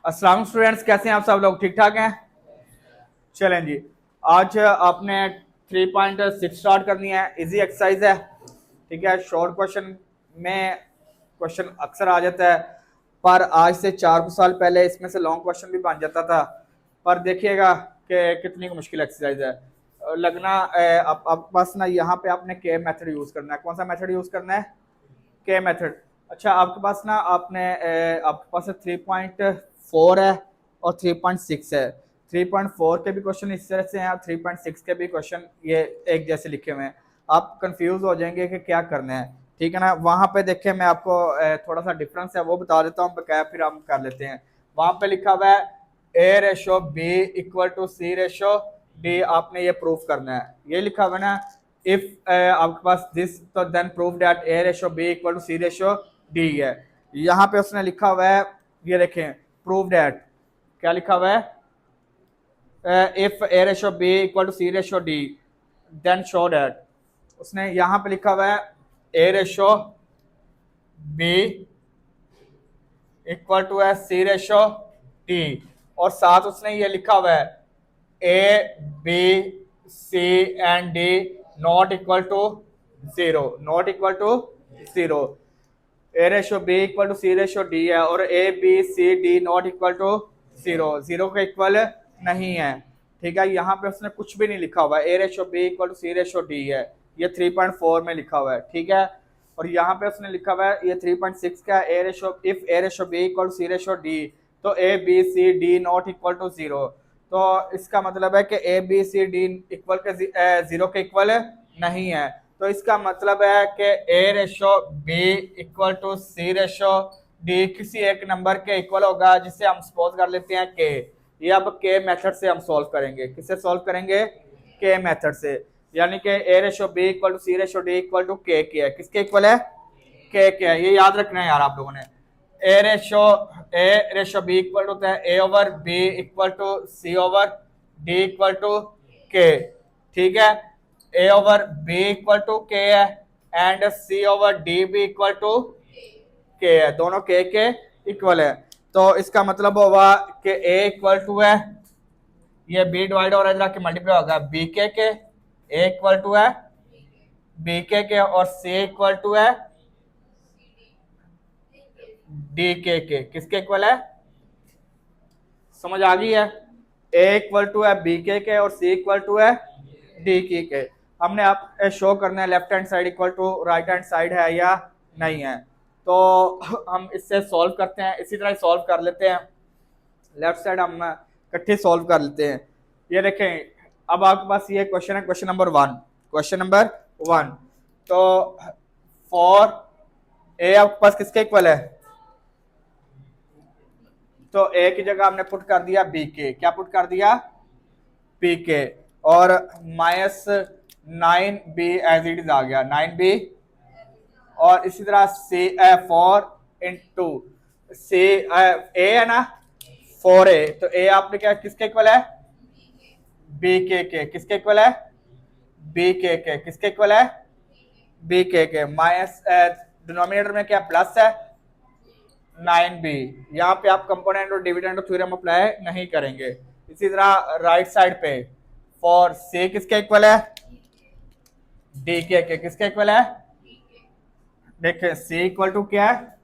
अस्सलाम स्टूडेंट्स, कैसे हैं आप सब लोग? ठीक ठाक हैं? चलें जी। आज आपने 3.6 स्टार्ट करनी है। इजी एक्सरसाइज है, ठीक है। शॉर्ट क्वेश्चन में क्वेश्चन अक्सर आ जाता है, पर आज से 4 साल पहले इसमें से लॉन्ग क्वेश्चन भी बन जाता था। पर देखिएगा कि कितनी मुश्किल एक्सरसाइज है। लगना आपके पास ना, यहाँ पे आपने के मेथड यूज करना है। कौन सा मेथड यूज करना है? के मेथड। अच्छा, आपके पास ना आपके पास 3.4 है और 3.6 है। 3.4 के भी क्वेश्चन इस तरह से हैं और 3.6 के भी क्वेश्चन ये एक जैसे लिखे हुए हैं। आप कंफ्यूज हो जाएंगे कि क्या करना है, ठीक है ना। वहां पे देखें, मैं आपको थोड़ा सा डिफरेंस है वो बता देता हूँ, बकाया फिर हम कर लेते हैं। वहां पे लिखा हुआ है A ratio B equal to C ratio D. आपने ये प्रूफ करना है, ये लिखा हुआ है ना। इफ आपके पास दिस, तो then proof that A ratio B equal to C ratio D है। यहाँ पे उसने लिखा हुआ है, ये देखें, प्रूफ दैट, क्या लिखा हुआ है? If A ratio B equal to C ratio D then show that. उसने यहाँ पे लिखा हुआ है A ratio B equal to है सी रेशो डी, और साथ उसने ये लिखा हुआ है A B C and D not equal to zero, not equal to zero. A ratio B equal to C ratio D है और A B C D not equal to zero, zero के इक्वल नहीं है, ठीक है। यहाँ पे उसने कुछ भी नहीं लिखा हुआ है। A ratio B equal to C ratio D है, ये 3.4 में लिखा हुआ है, ठीक है। और यहाँ पे उसने लिखा हुआ है ये 3.6 का, A ratio if A ratio B equal to C ratio D, तो A B C D not equal to zero. तो इसका मतलब है कि A B C D equal के जीरो के इक्वल नहीं है। तो इसका मतलब है कि A ratio B equal to C ratio D किसी एक नंबर के इक्वल होगा, जिसे हम सपोज कर लेते हैं के। ये अब के मेथड से हम सॉल्व करेंगे। किससे सॉल्व करेंगे? के मेथड से। यानी कि A ratio B equal to C ratio D equal to k है। किसके इक्वल है? के है। ये याद रखना है यार आप लोगों ने। A ratio B equal to होता है A over B equal to C over D equal to k, ठीक है। A over B equal to k है एंड सी ओवर डी भी इक्वल टू के है, दोनों के इक्वल है। तो इसका मतलब होगा कि ए इक्वल टू है, ये बी डिवाइड और इधर के मल्टीप्लाई होगा बी के ए इक्वल टू है बी के और सी इक्वल टू है डी के। किसके इक्वल है? समझ आ गई है? ए इक्वल टू है बी के और सी इक्वल टू है डी के। हमने आप शो करना है left hand side equal to right hand side है या नहीं है। तो हम इससे सॉल्व करते हैं, इसी तरह सॉल्व कर लेते हैं। लेफ्ट साइड हम इकट्ठे सॉल्व कर लेते हैं। ये देखें, अब आपके पास ये क्वेश्चन है, क्वेश्चन नंबर 1। क्वेश्चन नंबर 1, तो फॉर ए आपके पास किसके इक्वल है? तो ए की जगह हमने पुट कर दिया बी के। क्या पुट कर दिया? बी के। और minus 9b as it is आ गया, 9b। और इसी तरह सी 4 इंटू सी ए है ना, 4a। तो ए आपने क्या किसके इक्वल है? बी के। किसके इक्वल है? बी के। किसके इक्वल है? बी के। माइनस डिनोमिनेटर में क्या प्लस है? 9b। यहाँ पे आप कंपोनेंट और डिविडेंड थ्योरम अप्लाई नहीं करेंगे। इसी तरह राइट साइड पे फॉर सी किसके इक्वल है? डी के। किसके इक्वल है? देखिए सी इक्वल टू क्या है?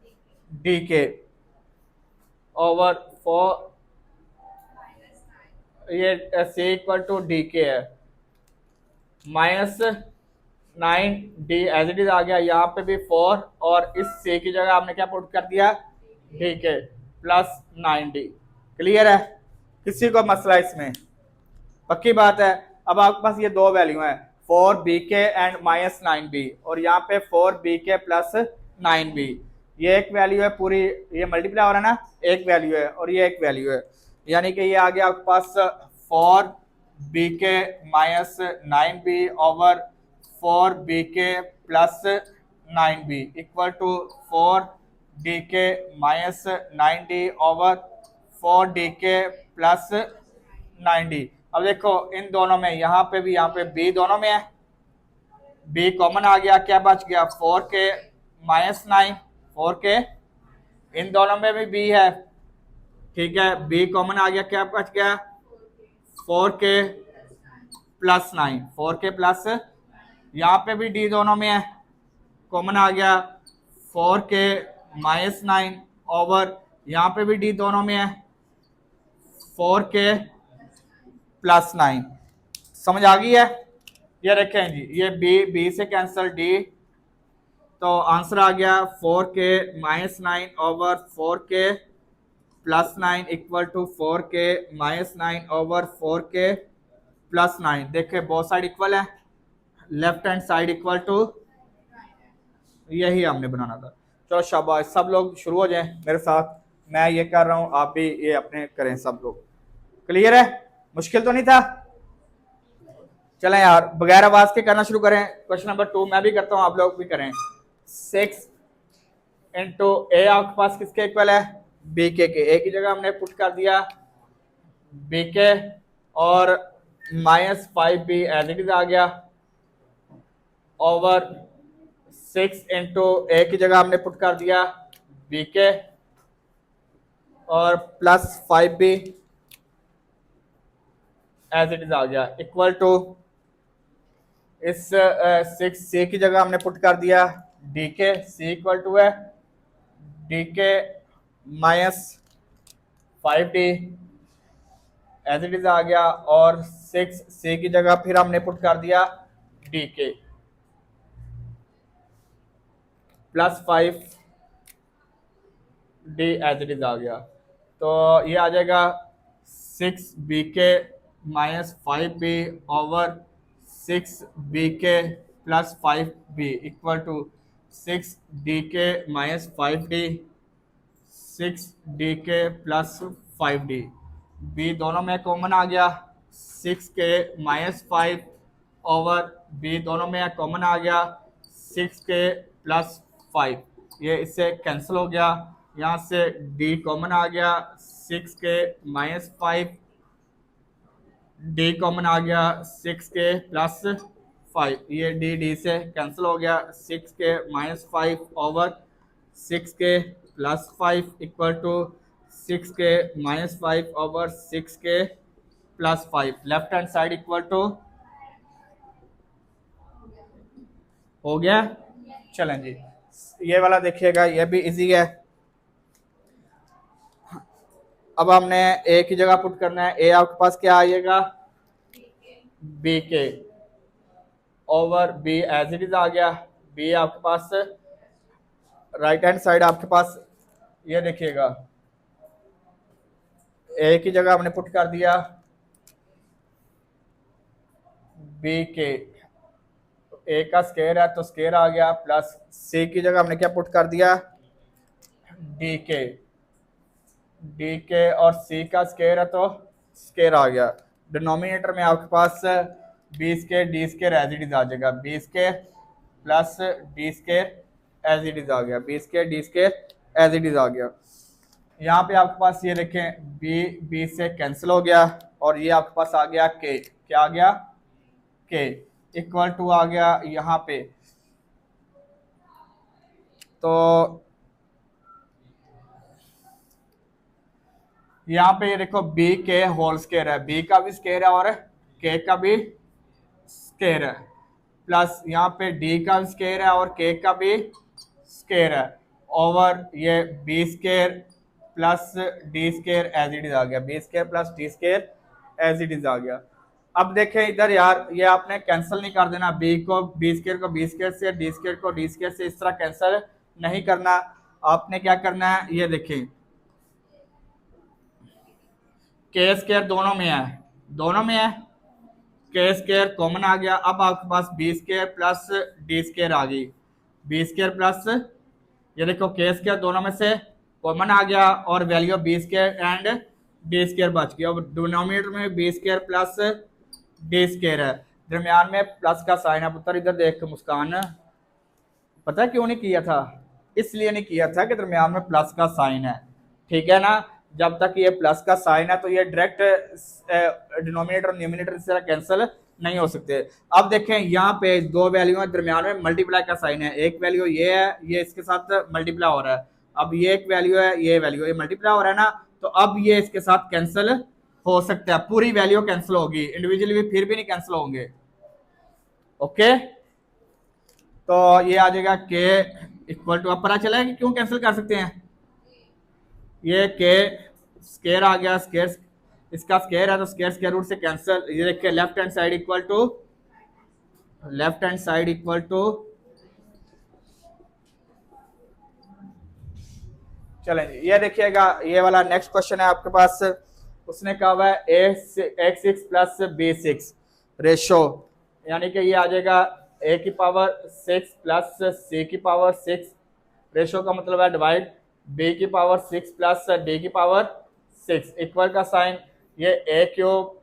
डी के ओवर 4, ये सी इक्वल टू डी के है, minus 9d as it is आ गया। यहाँ पे भी 4 और इस सी की जगह आपने क्या पुट कर दिया? D k plus 9d। Clear है? किसी को मसला इसमें? पक्की बात है। अब आपके पास ये दो वैल्यू है, 4bk एंड माइनस 9b, और यहाँ पे 4bk प्लस 9b। ये एक वैल्यू है पूरी, ये मल्टीप्लाई हो रहा है ना, एक वैल्यू है और ये एक वैल्यू है। यानी कि ये आ गया आपके पास 4bk minus 9b over 4bk plus 9b equal to 4dk minus 9d over 4dk plus 9d। अब देखो इन दोनों में, यहाँ पे भी, यहाँ पे बी दोनों में है, बी कॉमन आ गया, क्या बच गया? 4k minus 9, 4k। इन दोनों में भी बी है, ठीक है, बी कॉमन आ गया, क्या बच गया 4k प्लस 9, 4k प्लस, यहाँ पे भी डी दोनों में है, कॉमन आ गया 4k माइनस 9 ओवर, यहाँ पे भी डी दोनों में है 4k प्लस 9। समझ आ गई है? ये रखें जी, ये बी से कैंसिल डी, तो आंसर आ गया 4k minus 9 over 4k plus 9 equal to 4k minus 9 over 4k plus 9। देखे बोथ साइड इक्वल है, left hand side equal to, यही हमने बनाना था। चलो शाबाश, सब लोग शुरू हो जाएं मेरे साथ, मैं ये कर रहा हूँ, आप भी ये अपने करें, सब लोग क्लियर है? मुश्किल तो नहीं था? चलें यार, बगैर आवाज के करना शुरू करें। क्वेश्चन नंबर 2 मैं भी करता हूँ, आप लोग भी करें। 6 इंटू ए आपके पास किसके इक्वल है, बी के ए की जगह हमने पुट कर दिया बी के, और minus 5b as it is आ गया, ओवर 6 इंटू ए की जगह हमने पुट कर दिया बी के, और plus 5b as it is आ गया, इक्वल टू इस 6 सी की जगह हमने पुट कर दिया D k, C equal to है D k minus 5d as it is आ गया, और 6 सी की जगह फिर हमने पुट कर दिया D k plus 5d as it is आ गया, तो ये आ जाएगा 6b के माइनस 5b ओवर 6b के plus 5b equal to 6d के माइनस 5d 6d के प्लस 5d, b दोनों में कॉमन आ गया 6 के माइनस 5 ओवर b दोनों में कॉमन आ गया 6 के प्लस 5, ये इससे कैंसिल हो गया, यहाँ से d कॉमन आ गया 6 के माइनस 5, d कॉमन आ गया 6 के प्लस 5, ये d से कैंसिल हो गया, 6 के minus 5 over 6 k plus 5 equal to 6 के minus 5 over 6 k plus 5, left hand side equal to हो गया। चलें जी, ये वाला देखिएगा, ये भी इजी है। अब हमने ए की जगह पुट करना है, ए आपके पास क्या आएगा B k over B as it is आ गया, बी आपके पास राइट हैंड साइड आपके पास, ये देखिएगा ए की जगह हमने पुट कर दिया बी के, ए का स्केयर है तो स्केयर आ गया, प्लस सी की जगह हमने क्या पुट कर दिया डी के और सी का स्केयर है तो स्केयर आ गया, डिनोमिनेटर में आपके पास B square D square as it is आ जाएगा, B square plus D square as it is आ गया, B square D square as it is आ गया। यहाँ पे आपके पास ये देखें बी से कैंसिल हो गया, और ये आपके पास आ गया के, क्या आ गया के इक्वल टू आ गया यहाँ पे, तो यहाँ पे ये देखो बी के होल स्केयर है, बी का भी स्केयर है और के का भी स्केयर है, प्लस यहाँ पे डी का भी स्केयर है और के का भी स्केयर है, ओवर ये B square plus D square as it is आ गया, B square plus D square as it is आ गया। अब देखें इधर यार, ये आपने कैंसिल नहीं कर देना, बी स्केयर को बी स्केयर से, डी स्केयर को डी स्केयर से, इस तरह कैंसिल नहीं करना। आपने क्या करना है, ये देखें के स्केयर दोनों में है, के स्केयर कॉमन आ गया, अब आपके पास B square plus D square आ गई, बी स्केयर प्लस ये देखो के स्केयर दोनों में से कॉमन आ गया, और value of B square and D square बच गया। अब डिनोमिनेटर में B square plus D square है, दरमियान में प्लस का साइन है। पुत्र इधर देख के मुस्कान, पता है क्यों नहीं किया था? इसलिए नहीं किया था कि दरमियान में प्लस का साइन है, ठीक है ना। जब तक ये प्लस का साइन है तो ये डायरेक्ट डिनोमिनेटर और न्यूमिनेटर इस तरह कैंसिल नहीं हो सकते। अब देखें यहाँ पे दो वैल्यू है, दरमियान में मल्टीप्लाई का साइन है, एक वैल्यू ये है, ये इसके साथ मल्टीप्लाई हो रहा है, अब ये एक वैल्यू है, ये वैल्यू ये मल्टीप्लाई हो रहा है ना, तो अब ये इसके साथ कैंसिल हो सकता है, पूरी वैल्यू कैंसिल होगी, इंडिविजुअली भी फिर भी नहीं कैंसिल होंगे। ओके, तो ये आ जाएगा के इक्वल टू, अब पता चला है कि क्यों कैंसिल कर सकते हैं। ये के स्केयर आ गया, स्केयर इसका स्केयर है तो स्केयर स्केयर रूट से कैंसिल। ये देखिए left hand side equal to, left hand side equal to, चलें ये देखिएगा ये वाला नेक्स्ट क्वेश्चन है आपके पास। उसने कहा हुआ है a6 प्लस b6 रेशो, यानी कि ये आ जाएगा a की पावर 6 प्लस c की पावर 6, रेशो का मतलब है डिवाइड b की पावर 6 प्लस d की पावर 6, इक्वल का साइन, ये a cube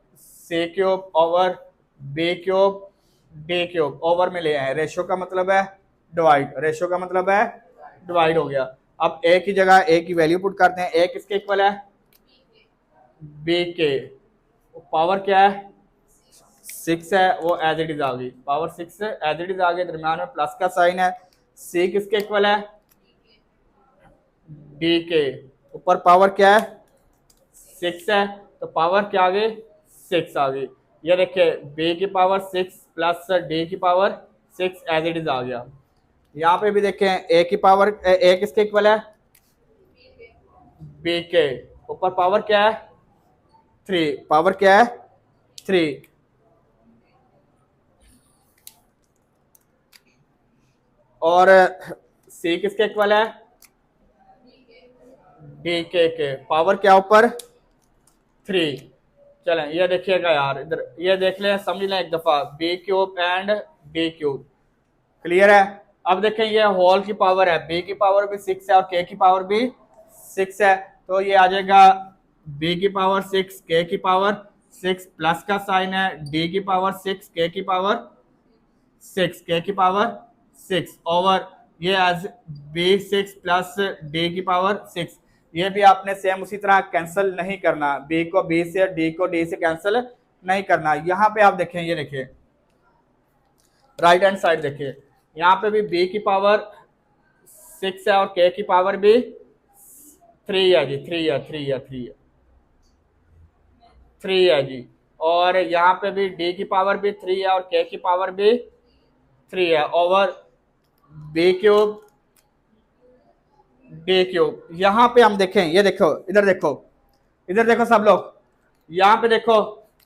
c cube over b cube d cube over में ले आए, रेशो का मतलब है डिवाइड, रेशो का मतलब है डिवाइड हो गया। अब a की जगह a की वैल्यू पुट करते हैं, a किसके इक्वल है, b के, पावर क्या है 6 है, वो एज इट इज आ गई, पावर 6 एज इट इज आ गई, दरम्यान में प्लस का साइन है, c किसके इक्वल है d के, ऊपर पावर क्या है 6 है, तो पावर क्या आ गई 6 आ गई। ये देखिए b की पावर 6 प्लस d की पावर 6 एज इट इज आ गया। यहाँ पे भी देखें a की पावर a किसके इक्वल है b के, ऊपर पावर क्या है 3, पावर क्या है 3, और c किसके इक्वल है d के, पावर क्या ऊपर 3। चलें ये देखिएगा यार, इधर ये देख लें, समझ लें एक दफा, b cube and d cube, clear है। अब देखें ये होल की पावर है, b की पावर भी 6 है और k की पावर भी 6 है, तो ये आ जाएगा b की पावर 6 k की पावर 6 प्लस का साइन है, d की पावर 6 k की पावर 6 k की पावर 6 ओवर ये एज b6 प्लस d की पावर 6। ये भी आपने सेम उसी तरह कैंसिल नहीं करना, b को b से, d को d से कैंसिल नहीं करना। यहाँ पे आप देखें, ये देखिए राइट हैंड साइड देखिए, यहाँ पे भी b की पावर 6 है और k की पावर भी 3 है जी, 3 है जी, और यहाँ पे भी d की पावर भी 3 है और k की पावर भी 3 है over b cube d cube. यहाँ पे हम देखें, ये देखो इधर देखो, इधर देखो सब लोग, यहाँ पे देखो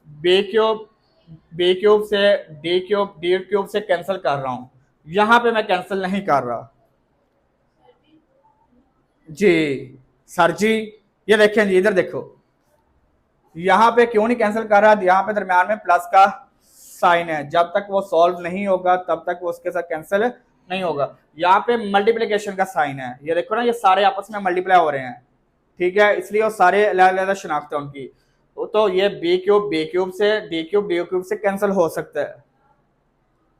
b क्यूब से d क्यूब से कैंसिल कर रहा हूं, यहाँ पे मैं कैंसिल नहीं कर रहा जी सर जी। ये देखें जी, इधर देखो, यहाँ पे क्यों नहीं कैंसिल कर रहा, यहाँ पे दरम्यान में प्लस का साइन है, जब तक वो सॉल्व नहीं होगा तब तक वो उसके साथ कैंसिल नहीं होगा। यहाँ पे मल्टीप्लिकेशन का साइन है, ये देखो ना, ये सारे आपस में मल्टीप्लाई हो रहे हैं, ठीक है, इसलिए वो सारे अलग अलग शनाख्त है उनकी, तो ये b क्यूब से d क्यूब से कैंसिल हो सकता है,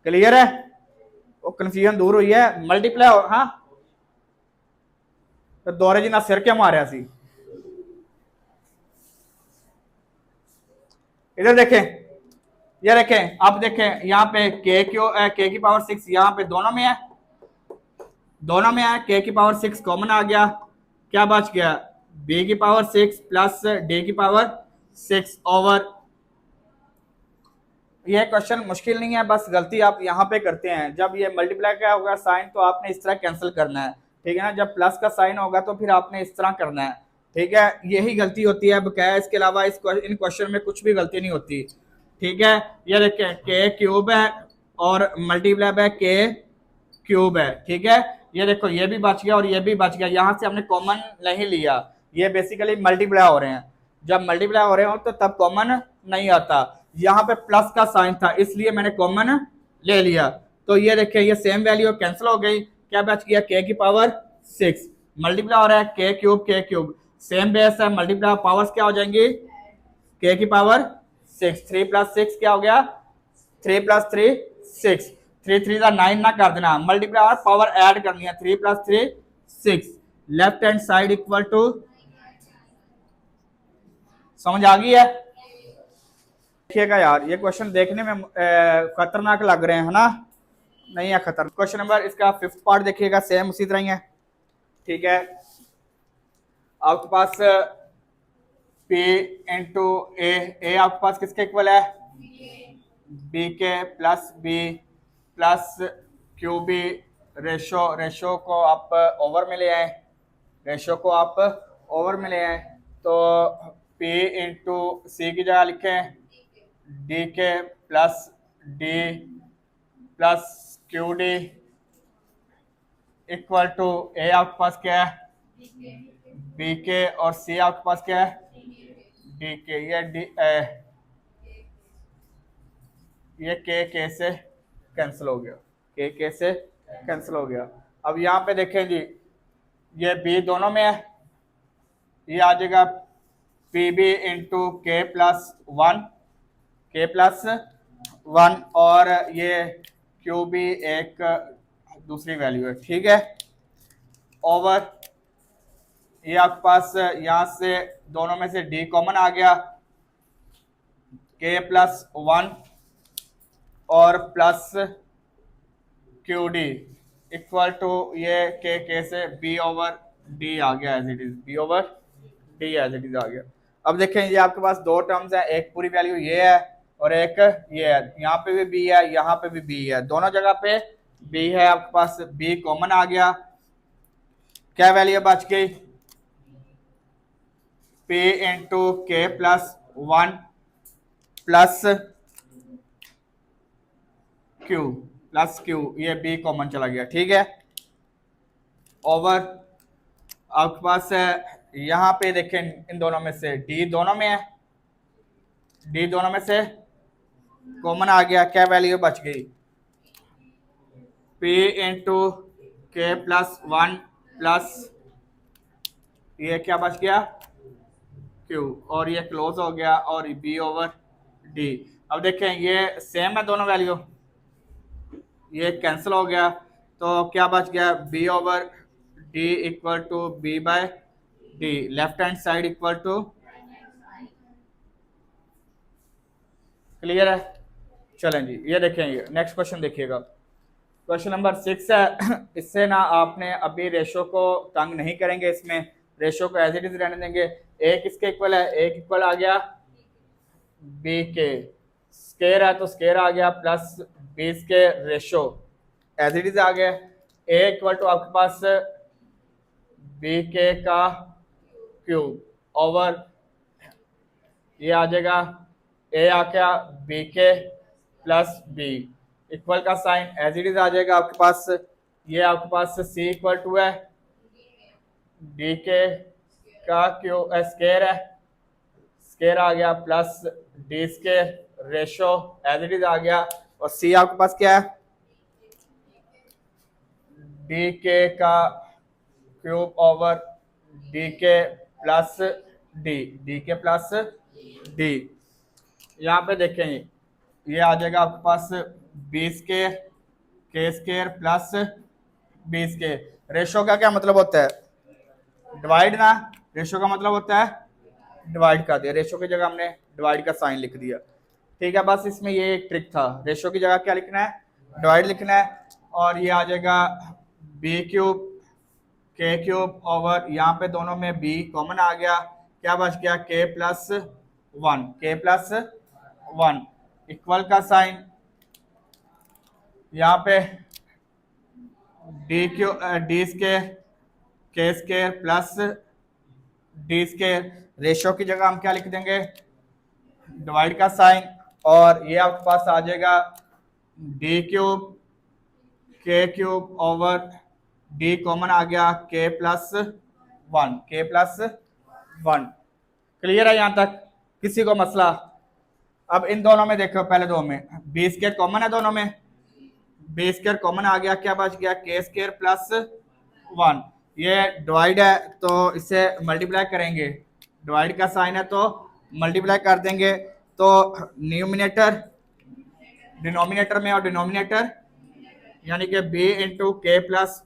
क्लियर है, वो कंफ्यूजन दूर हुई है, मल्टीप्लाई हो, हाँ तो दौरे जी ना सिर क्या मारे सी। इधर देखें, ये देखें, अब देखें यहाँ पे k की पावर 6 यहाँ पे दोनों में है, k की पावर 6 कॉमन आ गया, क्या बच गया b की पावर 6 प्लस d की पावर 6 ओवर। ये क्वेश्चन मुश्किल नहीं है, बस गलती आप यहाँ पे करते हैं, जब ये मल्टीप्लाई का होगा साइन तो आपने इस तरह कैंसिल करना है, ठीक है ना, जब प्लस का साइन होगा तो फिर आपने इस तरह करना है, ठीक है, यही गलती होती है बकाया, इसके अलावा इन क्वेश्चन में कुछ भी गलती नहीं होती, ठीक है। ये देखें k क्यूब है और मल्टीप्लाई बाय k क्यूब है, ठीक है, ये देखो ये भी बच गया और ये भी बच गया, यहाँ से हमने कॉमन नहीं लिया, ये बेसिकली मल्टीप्लाई हो रहे हैं, जब मल्टीप्लाई हो रहे हो तो तब कॉमन नहीं आता, यहाँ पे प्लस का साइन था इसलिए मैंने कॉमन ले लिया, तो ये देखिए ये सेम वैल्यू कैंसिल हो गई, क्या बच गया k की पावर 6, मल्टीप्लाई हो रहा है k क्यूब, सेम बेस है, मल्टीप्लाई पावर्स क्या हो जाएंगी k की पावर 6, 3 प्लस 6 क्या हो गया 3 प्लस 3 6, 3 3 का 9 ना कर देना, मल्टीप्लाई और पावर ऐड करनी है, 3 plus 3 6, left hand side equal to, समझ आ गई है। देखिएगा यार ये क्वेश्चन देखने में खतरनाक लग रहे हैं, है ना, नहीं है खतर। क्वेश्चन नंबर इसका 5th पार्ट देखिएगा, सेम उसी तरह ही है, ठीक है, आपके पास P इंटू ए आपके पास किसके इक्वल है, B k plus B plus Q B. Ratio को आप ओवर में ले आए, रेशो को आप ओवर में ले आए, तो P इंटू सी की जगह लिखें D k plus D plus Q D equal to A आपके पास क्या है, बी के, और सी आपके पास क्या है, डी के। ये के से कैंसिल हो गया, के से कैंसिल हो गया। अब यहाँ पे देखें जी, ये बी दोनों में है, ये आ जाएगा P B into k plus one, और ये क्यू बी एक दूसरी वैल्यू है, ठीक है। ओवर ये आपके पास यहाँ से दोनों में से डी कॉमन आ गया, के प्लस वन और plus Q D equal to ये के से बी ओवर डी आ गया as it is, B over D as it is आ गया। अब देखें ये आपके पास दो टर्म्स है, एक पूरी वैल्यू ये है और एक ये है, यहाँ पे भी बी है, यहाँ पे भी बी है, दोनों जगह पे बी है, आपके पास बी कॉमन आ गया, क्या वैल्यू बच गई, P into k plus one plus Q, ये B कॉमन चला गया, ठीक है। ओवर आपके पास यहाँ पे देखें इन दोनों में से D दोनों में है, D दोनों में से कॉमन आ गया, क्या वैल्यू बच गई, P into k plus one plus ये क्या बच गया Q, और ये क्लोज हो गया, और B ओवर D। अब देखें ये सेम है दोनों वैल्यू, ये कैंसिल हो गया, तो क्या बच गया, B over D equal to B by D, left hand side equal to, clear है। चलें जी, ये देखें, ये नेक्स्ट क्वेश्चन देखिएगा, क्वेश्चन नंबर 6 है। इससे ना आपने अभी रेशो को तंग नहीं करेंगे, इसमें रेशो को एज इट इज रहने देंगे। ए किसके इक्वल है, ए इक्वल आ गया बी के, स्केयर है तो स्केयर आ गया, प्लस बी के रेशो एज इट इज आ गया, ए इक्वल टू आपके पास बी के का क्यूब ओवर ये आ जाएगा ए आ गया B k plus B, equal का साइन एज इट इज आ जाएगा आपके पास, ये आपके पास सी इक्वल टू है डी के का क्यू स्केयर है, स्केयर आ गया plus D square ratio as it is आ गया, और सी आपके पास क्या है, डी के का cube over D k plus D, D k plus D. यहाँ पे देखें ये आ जाएगा आपके पास B square k square plus B square. Ratio का क्या मतलब होता है, डिवाइड ना, रेशो का मतलब होता है डिवाइड कर दिया, रेशो की जगह हमने डिवाइड का साइन लिख दिया, ठीक है। बस इसमें ये एक ट्रिक था, रेशो की जगह क्या लिखना है, डिवाइड लिखना है, और ये आ जाएगा बी क्यूब के क्यूब ओवर यहाँ पे दोनों में बी कॉमन आ गया, क्या बच गया के प्लस वन, इक्वल का साइन यहाँ पे D square k square plus D square, ratio की जगह हम क्या लिख देंगे, डिवाइड का साइन, और ये आपके पास आ जाएगा डी क्यूब के क्यूब ओवर डी कॉमन आ गया के प्लस वन। क्लियर है यहाँ तक, किसी को मसला। अब इन दोनों में देखो, पहले दो में बी स्केयर कॉमन है, दोनों में बी स्केयर कॉमन आ गया, क्या बच गया के स्केयर प्लस वन, ये डिवाइड है तो इसे मल्टीप्लाई करेंगे, डिवाइड का साइन है तो मल्टीप्लाई कर देंगे, तो न्यूमिनेटर डिनोमिनेटर में और डिनोमिनेटर यानी कि b into k plus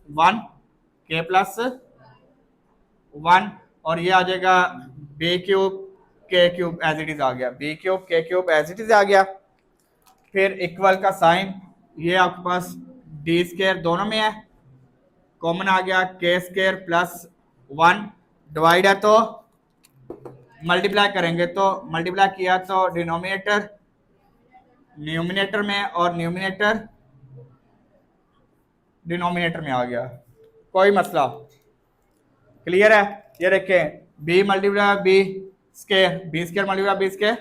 one, और ये आ जाएगा b क्यूब के क्यूब एज इट इज आ गया, b क्यूब के क्यूब एज इट इज आ गया। फिर इक्वल का साइन, ये आपके पास डी स्केयर दोनों में है, कॉमन आ गया k square plus one, divide है तो मल्टीप्लाई करेंगे तो मल्टीप्लाई किया तो डिनोमिनेटर न्यूमिनेटर में और न्यूमिनेटर डिनोमिनेटर में आ गया, कोई मसला। क्लियर है? ये देखें B multiply B square multiply B square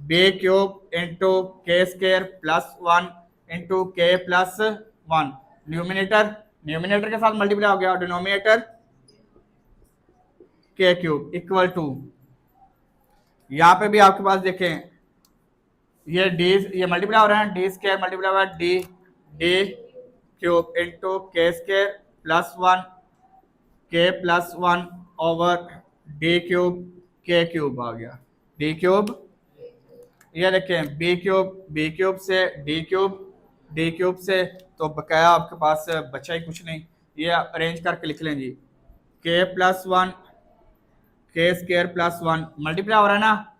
B cube into k square plus 1 into k plus 1 numerator के साथ मल्टीप्लाई हो गया और डिनोमिनेटर के क्यूब इक्वल टू, यहाँ पे भी आपके पास देखें ये डी, ये मल्टीप्लाई हो रहा है डी स्केयर मल्टीप्लाई हुआ D D cube into k square plus 1 के प्लस 1 ओवर डी क्यूब के क्यूब आ गया डी क्यूब। ये देखें बी क्यूब से डी क्यूब से तो बकाया आपके पास बचा ही कुछ नहीं, ये अरेंज करके लिख लें जी। के plus 1 k square plus 1 multiply हो रहा है ना,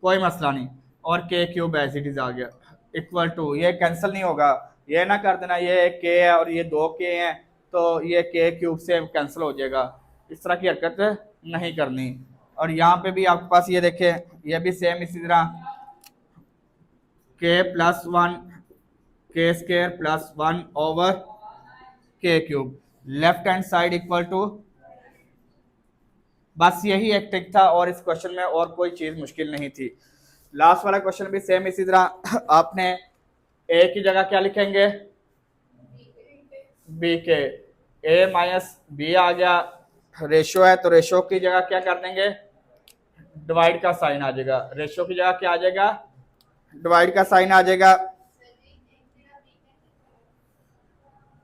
कोई मसला नहीं, और के क्यूब एज इट इज आ गया इक्वल टू, ये कैंसिल नहीं होगा, ये ना कर देना ये के है और ये 2 के हैं तो ये के क्यूब से कैंसिल हो जाएगा, इस तरह की हरकत नहीं करनी। और यहाँ पे भी आपके पास ये देखें ये भी सेम इसी तरह के plus 1 k square plus 1 over k cube left hand side equal to, बस यही एक ट्रिक था और इस क्वेश्चन में और कोई चीज मुश्किल नहीं थी। लास्ट वाला क्वेश्चन भी सेम इसी तरह, आपने ए की जगह क्या लिखेंगे बी के, ए माइनस बी आ गया, रेशो है तो रेशो की जगह क्या कर देंगे डिवाइड का साइन आ जाएगा, रेशो की जगह क्या आ जाएगा डिवाइड का साइन आ जाएगा।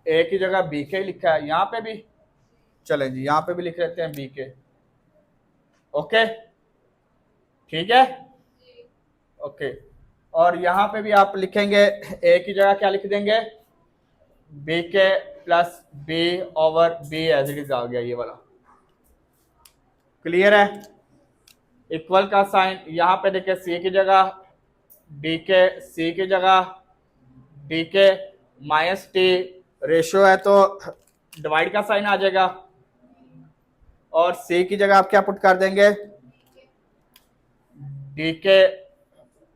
ए की जगह बी के लिखा है यहाँ पे भी, चलें जी यहाँ पे भी लिख लेते हैं बी के, ओके ठीक है ओके। और यहाँ पे भी आप लिखेंगे ए की जगह क्या लिख देंगे B k plus B over B as it is आ गया ये वाला, क्लियर है? इक्वल का साइन यहाँ पे देखिए सी की जगह डी के, सी की जगह D k minus T, ratio है तो डिवाइड का साइन आ जाएगा, और सी की जगह आप क्या पुट कर देंगे D k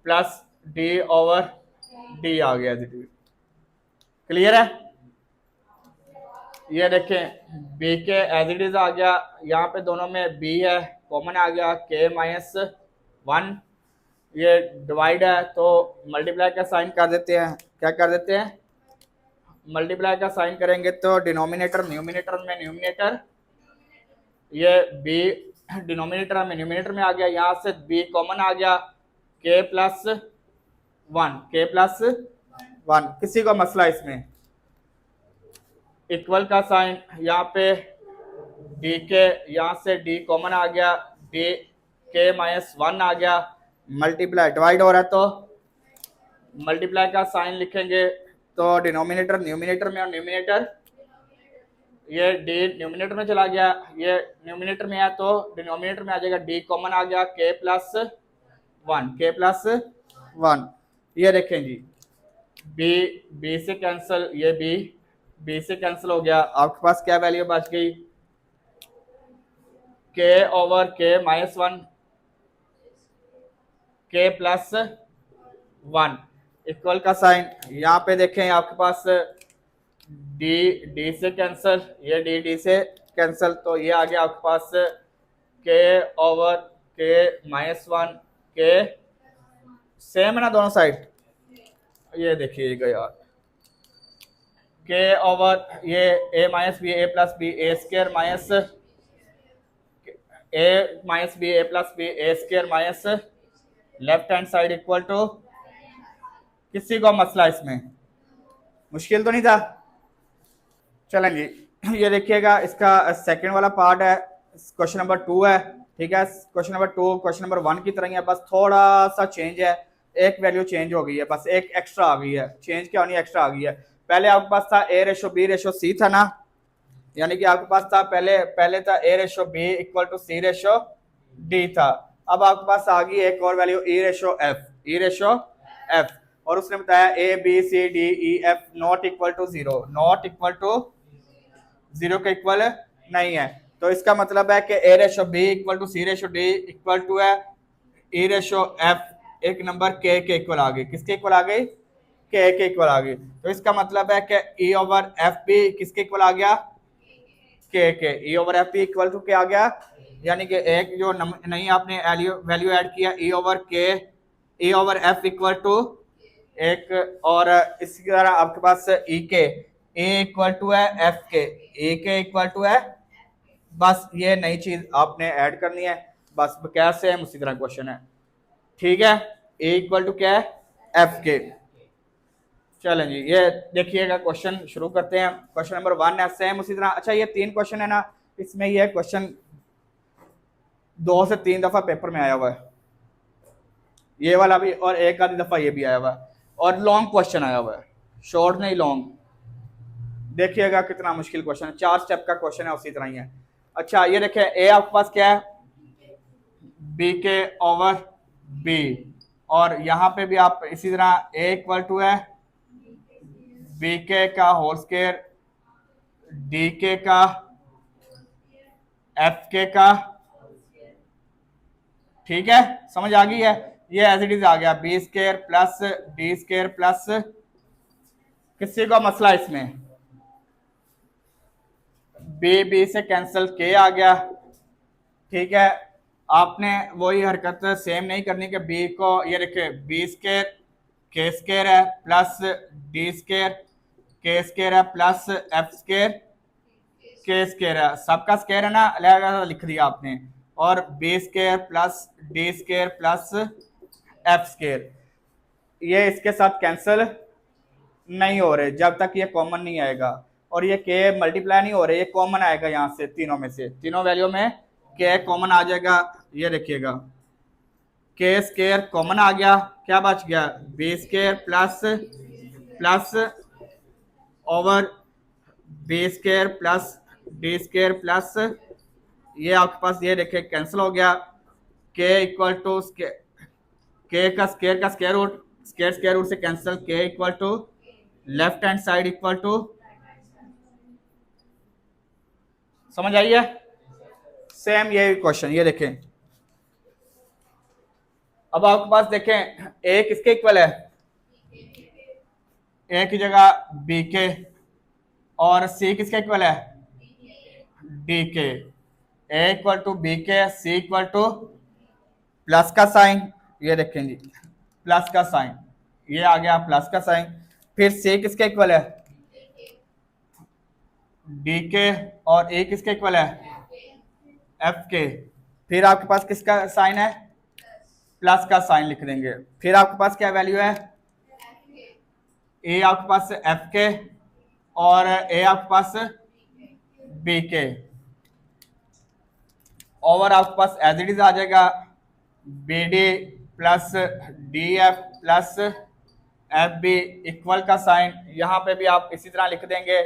plus D over D आ गया, क्लियर है? ये देखें बी के एज इट इज आ गया, यहाँ पे दोनों में बी है कॉमन आ गया, के माइनस 1, ये डिवाइड है तो मल्टीप्लाई का साइन कर देते हैं, क्या कर देते हैं मल्टीप्लाई का साइन करेंगे तो डिनोमिनेटर न्यूमिनेटर में न्यूमिनेटर, ये बी डिनोमिनेटर में न्यूमिनेटर में आ गया, यहाँ से बी कॉमन आ गया, के प्लस 1 किसी को मसला इसमें, इक्वल का साइन यहाँ पे डी के, यहाँ से डी कॉमन आ गया, डी के माइनस 1 आ गया, मल्टीप्लाई डिवाइड हो रहा है तो मल्टीप्लाई का साइन लिखेंगे तो डिनोमिनेटर न्यूमिनेटर में और न्यूमिनेटर, ये डी न्यूमिनेटर में चला गया, ये न्यूमिनेटर में है तो डिनोमिनेटर में आ जाएगा, डी कॉमन आ गया, के प्लस 1 ये देखें जी बी से कैंसिल, ये बी से कैंसिल हो गया, आपके पास क्या वैल्यू बच गई के ओवर के माइनस 1 के प्लस 1 इक्वल का साइन, यहाँ पे देखें आपके पास डी से कैंसिल, ये डी से कैंसिल तो ये आ गया आपके पास के ओवर के माइनस 1 के, सेम है ना दोनों साइड, ये देखिएगा यार के ओवर ये A minus B A plus B A square minus B A plus B A square minus left hand side equal to, किसी को मसला इसमें मुश्किल तो नहीं था? चलेंगे ये देखिएगा इसका सेकंड वाला पार्ट है, क्वेश्चन नंबर 2 है, ठीक है। क्वेश्चन नंबर 2 क्वेश्चन नंबर 1 की तरह ही है, बस थोड़ा सा चेंज है, एक वैल्यू चेंज हो गई है, बस एक एक्स्ट्रा आ गई है, चेंज क्या होनी एक्स्ट्रा आ गई है। पहले आपके पास था A ratio B ratio C था ना, यानी कि आपके पास था पहले था A ratio B equal to C ratio D था, अब आपके पास आ गई एक और वैल्यू ई रेशो एफ, और उसने बताया A B C D E F not equal to 0 k equal नहीं है, तो इसका मतलब है कि A ratio B equal to C ratio D equal to है ई रेशो एफ एक नंबर के इक्वल आ गई। किसके इक्वल आ गई? के इक्वल आ गई। तो इसका मतलब है कि ई ओवर एफ बी किसके इक्वल आ गया? K E over F B equal to क्या आ गया? यानी कि एक जो नहीं आपने वैल्यू ऐड किया E over k E over F equal to एक, और इसी तरह आपके पास E k A equal to है एफ के ए के इक्वल टू है, बस ये नई चीज आपने ऐड करनी है, बस क्या सेम उसी तरह क्वेश्चन है। ठीक है, ए इक्वल टू क्या है? एफ के। चलें जी, ये देखिएगा क्वेश्चन शुरू करते हैं। क्वेश्चन नंबर 1 है सेम उसी तरह। अच्छा ये 3 क्वेश्चन है ना, इसमें ये क्वेश्चन 2 से 3 दफा पेपर में आया हुआ है, ये वाला भी, और एक आधी दफा ये भी आया हुआ है, और लॉन्ग क्वेश्चन आया हुआ है, शॉर्ट नहीं लॉन्ग। देखिएगा कितना मुश्किल क्वेश्चन है, 4 स्टेप का क्वेश्चन है, उसी तरह ही है। अच्छा ये देखिए, ए आपके पास क्या है? बी के ओवर बी, और यहां पे भी आप इसी तरह ए इक्वल टू है बी के का होल स्क्वायर डी के का एफ के का। ठीक है, समझ आ गई है? ये एज इट इज आ गया B square plus D square plus, किसी का मसला इसमें बी से कैंसिल के आ गया। ठीक है, आपने वही हरकत सेम नहीं करनी कि बी को ये रखे बी स्क्वायर के स्क्वायर है प्लस डी स्क्वायर के स्क्वायर है प्लस एफ स्क्वायर के स्क्वायर है, सबका स्क्वायर है ना, अलग लिख दिया आपने, और B square plus D square plus F square, ये इसके साथ कैंसिल नहीं हो रहे जब तक ये कॉमन नहीं आएगा, और ये के मल्टीप्लाई नहीं हो रहे, ये कॉमन आएगा यहाँ से, तीनों में से, तीनों वैल्यू में के कॉमन आ जाएगा। ये देखिएगा के स्क्वायर कॉमन आ गया, क्या बच गया? B square plus over B square plus D square plus, ये आपके पास ये देखिए कैंसिल हो गया, के इक्वल टू के का स्क्वायर रूट से cancel, k equal to left hand side equal to, समझ आई है? सेम ये क्वेश्चन, ये देखें, अब आपके पास देखें ए किसके इक्वल है? ए की जगह बी के, और सी किसके इक्वल है? डी के। ए इक्वल टू बी के, सी इक्वल टू प्लस का साइन, ये देखें जी प्लस का साइन, ये आ गया प्लस का साइन, फिर सी किसके इक्वल है? डी के, और ए किसके इक्वल है? एफ के। फिर आपके पास किसका साइन है? प्लस का साइन लिख देंगे। फिर आपके पास क्या वैल्यू है? ए आपके पास एफ के, और ए आपके पास बी के, ओवर आपके पास एज इट इज आ जाएगा B D plus D F plus F B equal का साइन, यहां पे भी आप इसी तरह लिख देंगे।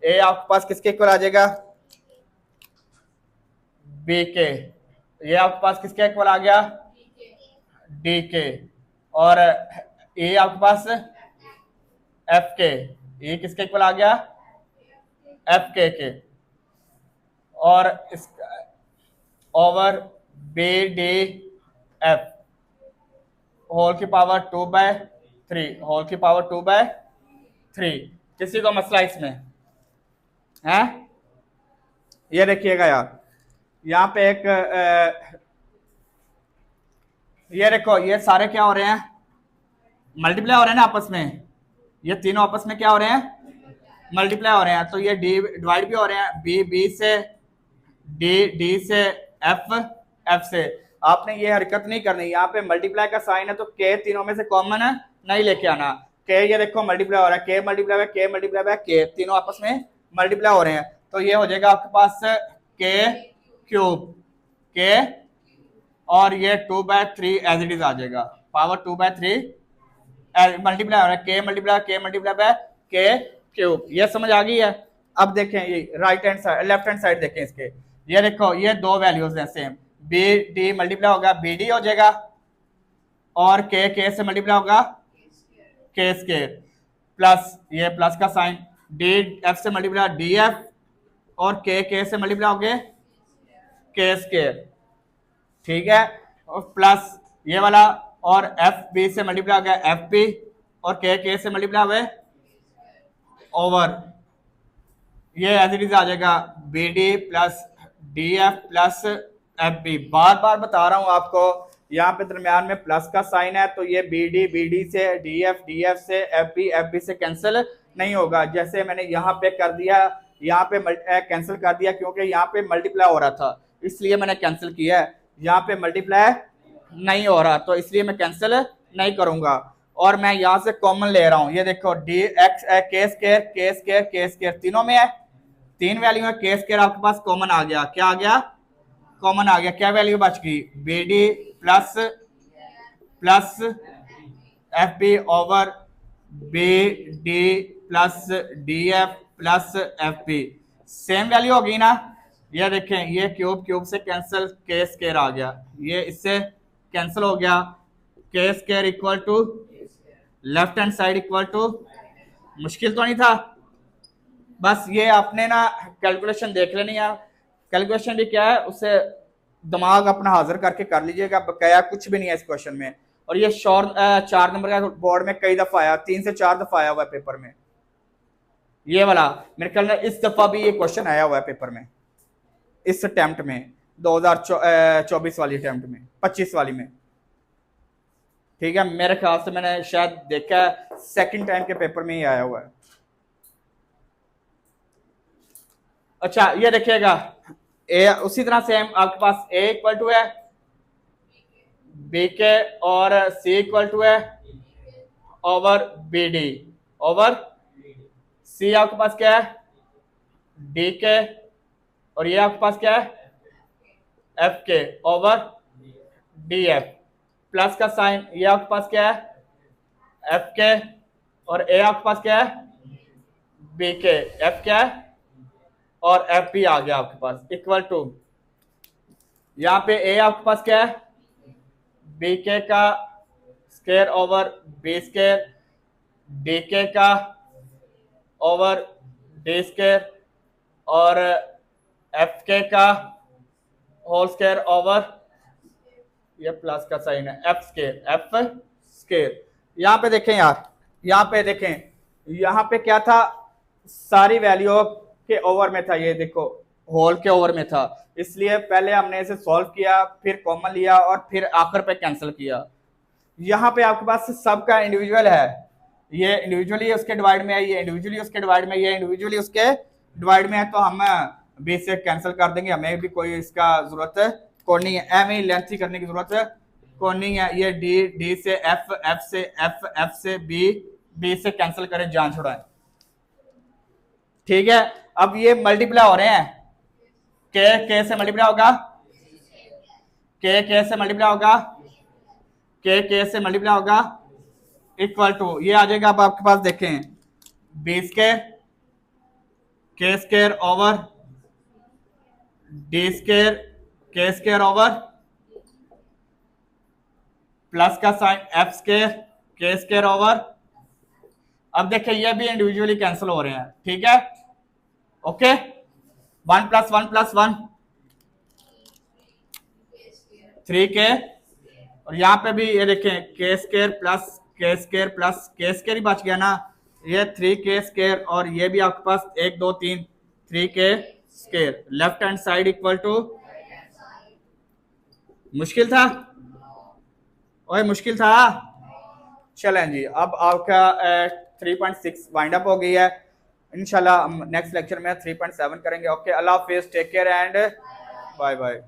ए आपके पास किसके इक्वल आ जाएगा? बी के। ये आपके पास किसके इक्वल आ गया? डी के। और ए आपके पास एफ के, ये किसके इक्वल आ गया? एफ के। और इस over B D F whole की पावर 2/3, होल की पावर 2/3। किसी को मसला इसमें है? ये देखिएगा यार, यहाँ पे एक ये देखो, ये सारे क्या हो रहे हैं? मल्टीप्लाई हो रहे हैं ना आपस में, ये तीनों आपस में क्या हो रहे हैं? मल्टीप्लाई हो रहे हैं। तो ये डी डिवाइड भी हो रहे हैं, बी से डी से एफ से। आपने ये हरकत नहीं करनी, यहाँ पे मल्टीप्लाई का साइन है तो के तीनों में से कॉमन है नहीं लेके आना। के ये देखो मल्टीप्लाई हो रहा है, के मल्टीप्लाई है, के मल्टीप्लाई है, के तीनों आपस में मल्टीप्लाई हो रहे हैं, तो ये हो जाएगा आपके पास के क्यूब के, और ये 2/3 एज इट इज आ जाएगा, पावर 2/3 मल्टीप्लाई हो रहा है, के मल्टीप्लाई है के क्यूब। ये समझ आ गई है? अब देखें ये right hand side left hand side देखें इसके, ये देखो ये दो वैल्यूज हैं सेम, बी डी मल्टीप्लाई होगा बी डी हो जाएगा, और के से मल्टीप्लाई होगा के स्क्वायर, प्लस ये प्लस का साइन, डी एफ से मल्टीप्लाई डी एफ, और के से मल्टीप्लाई हो गए के स्केयर, ठीक है, और प्लस ये वाला, और एफ बी से मल्टीप्लाई हो गया एफ बी, और के से मल्टीप्लाई हुए ओवर, ये एज इट इज आ जाएगा B D plus D F plus F B. बार बार बता रहा हूं आपको, यहाँ पे दरमियान में प्लस का साइन है, तो ये बी डी से डी एफ से एफ बी से कैंसिल नहीं होगा। जैसे मैंने यहाँ पे कर दिया, यहाँ पे कैंसिल कर दिया, क्योंकि यहाँ पे मल्टीप्लाई हो रहा था इसलिए मैंने कैंसिल किया है। यहाँ पे मल्टीप्लाई नहीं हो रहा तो इसलिए मैं कैंसिल नहीं करूंगा, और मैं यहाँ से कॉमन ले रहा हूँ। ये देखो डी एक्स के स्केयर तीनों में है, तीन वैल्यू है, के स्केयर आपके पास कॉमन आ गया। क्या आ गया? कॉमन आ गया। क्या वैल्यू बच गई? B D plus F B over B D plus D F plus F B, same value होगी ना। ये देखें, ये क्यूब से कैंसिल, के स्केयर आ गया, ये इससे कैंसिल हो गया। K square equal to left hand side equal to, मुश्किल तो नहीं था। बस ये आपने ना कैलकुलेशन देख लेनी है। कैलकुलेशन भी क्या है, उससे दिमाग अपना हाजिर करके कर लीजिएगा, बकाया कुछ भी नहीं है इस क्वेश्चन में। और ये शॉर्ट 4 नंबर का बोर्ड में कई दफा आया, 3 से 4 दफा आया हुआ है पेपर में। ये वाला मेरे ख्याल में इस दफा भी ये क्वेश्चन आया हुआ है पेपर में, इस अटेम्प्ट में, 2024 वाली अटेम्प्ट में, 25 वाली में, ठीक है। मेरे ख्याल से मैंने शायद देखा है सेकंड टाइम के पेपर में ही आया हुआ है। अच्छा ये देखिएगा, ए उसी तरह से आपके पास ए इक्वल टू है बी के, और सी इक्वल टू है ओवर बी डी ओवर सी, आपके पास क्या है? डी के, और ये आपके पास क्या है? एफ के ओवर डी एफ, प्लस का साइन, ये आपके पास क्या है? एफ के, और ए आपके पास क्या है? बी के, एफ क्या है? और एफ बी आ गया आपके पास, इक्वल टू, यहाँ पे ए आपके पास क्या है? बी के का square over B square, D k का ओवर डी स्केयर, और एफ के का होल स्केयर ओवर, ये प्लस का साइन है, एफ स्केयर। यहाँ पे देखें यार, यहाँ पे देखें, यहाँ पे क्या था? सारी वैल्यू के ओवर में था, ये देखो होल के ओवर में था, इसलिए पहले हमने इसे सॉल्व किया, फिर कॉमन लिया, और फिर आखिर पे कैंसिल किया। यहाँ पे आपके पास सबका इंडिविजुअल है, ये इंडिविजुअली उसके डिवाइड में है, ये इंडिविजुअली उसके डिवाइड में, ये इंडिविजुअली उसके डिवाइड में है, तो हम बी से कैंसिल कर देंगे, हमें भी कोई इसका जरूरत को नहीं है, एम ही लेंथी करने की जरूरत को नहीं है। ये डी से एफ, एफ से बी से कैंसिल करें, जान छुड़ाएं, ठीक है। अब ये मल्टीप्लाई हो रहे हैं, के से मल्टीप्लाई होगा, के से मल्टीप्लाई होगा, के से मल्टीप्लाई होगा, इक्वल टू, ये आ जाएगा। अब आपके पास देखें, B square k square over D square k square over, plus का sign F square k square over. अब देखिए ये भी इंडिविजुअली कैंसिल हो रहे हैं, ठीक है, ओके। 1 + 1 + 1 3 के, और यहाँ पे भी ये देखें के स्केयर प्लस के स्केयर ही बच गया ना, ये 3 के स्केयर, और ये भी आपके पास 1 2 3 3 k square, left hand side equal to, मुश्किल था ओए, मुश्किल था। चलें जी, अब आपका 3.6 वाइंड अप हो गई है। इंशाल्लाह हम नेक्स्ट लेक्चर में 3.7 करेंगे। ओके, अल्लाह हाफिज, take care and bye bye.